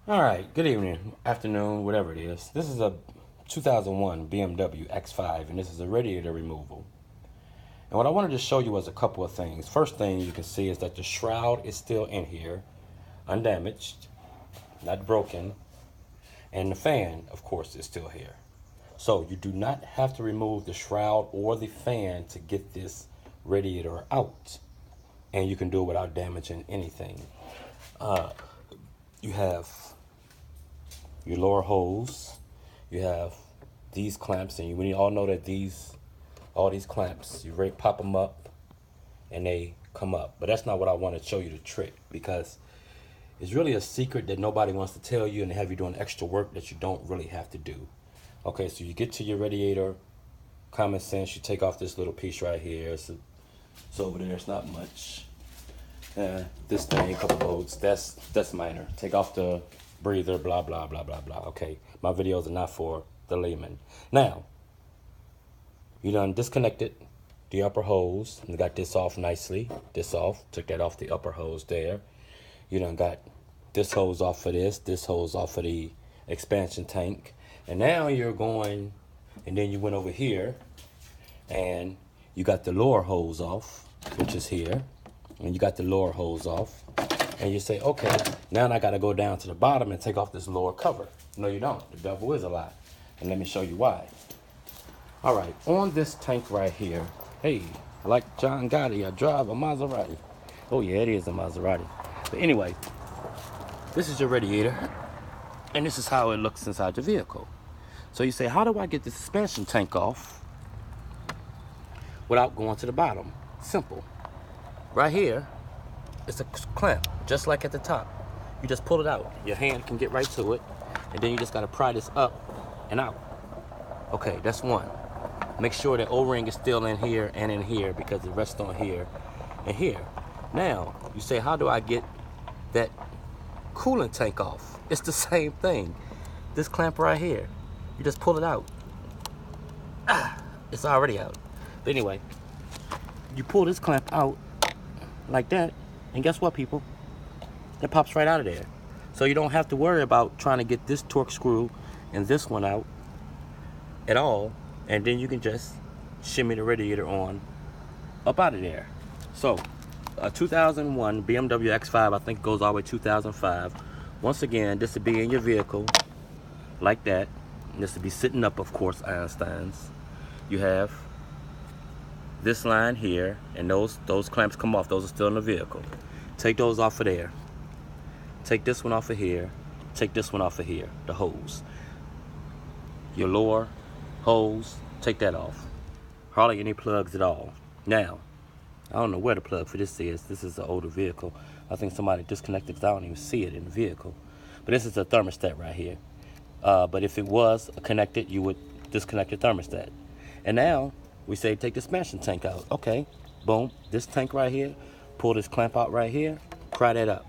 All right, good evening, afternoon, whatever it is. This is a 2001 BMW X5, and this is a radiator removal. And what I wanted to show you was a couple of things. First thing you can see is that the shroud is still in here, undamaged, not broken, and the fan, of course, is still here. So you do not have to remove the shroud or the fan to get this radiator out, and you can do it without damaging anything. You have your lower hose, you have these clamps, and we all know that all these clamps, you pop them up and they come up. But that's not what I want to show you the trick, because it's really a secret that nobody wants to tell you and have you doing extra work that you don't really have to do. Okay, so you get to your radiator, common sense, you take off this little piece right here. It's over there, it's not much. This thing, a couple bolts, that's minor. Take off the breather, blah, blah, blah, blah, blah. Okay, my videos are not for the layman. Now, you done disconnected the upper hose and got this off nicely. This off, took that off the upper hose there. You done got this hose off of this hose off of the expansion tank. And now you're going, and then you went over here and you got the lower hose off, which is here. And you got the lower hose off. And you say, okay, now I got to go down to the bottom and take off this lower cover. No, you don't. The devil is a lie. And let me show you why. All right, on this tank right here, hey, like John Gotti, I drive a Maserati. Oh, yeah, it is a Maserati. But anyway, this is your radiator, and this is how it looks inside your vehicle. So you say, how do I get the suspension tank off without going to the bottom? Simple. Right here, it's a clamp, just like at the top. You just pull it out. Your hand can get right to it, and then you just got to pry this up and out. Okay, that's one. Make sure that O-ring is still in here and in here, because it rests on here and here. Now, you say, how do I get that coolant tank off? It's the same thing. This clamp right here, you just pull it out. It's already out. But anyway, you pull this clamp out like that, and guess what, people? It pops right out of there. So you don't have to worry about trying to get this torque screw and this one out at all, and then you can just shimmy the radiator on up out of there. So a 2001 BMW X5, I think goes all the way 2005. Once again, this would be in your vehicle like that, and this would be sitting up, of course, Einstein's. You have this line here, and those clamps come off. Those are still in the vehicle. Take those off of there. Take this one off of here. Take this one off of here, the hose. Your lower hose, take that off. Hardly any plugs at all. Now, I don't know where the plug for this is. This is an older vehicle. I think somebody disconnected because I don't even see it in the vehicle. But this is a thermostat right here. But if it was connected, you would disconnect your thermostat. And now, we say take the expansion tank out. Okay, boom, this tank right here, pull this clamp out right here, pry that up.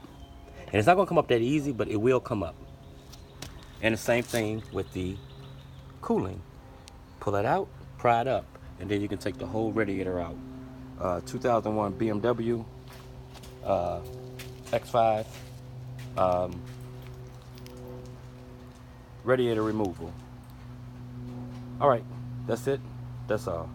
And it's not gonna come up that easy, but it will come up. And the same thing with the cooling. Pull it out, pry it up, and then you can take the whole radiator out. 2001 BMW X5 radiator removal. All right, that's it. That's all.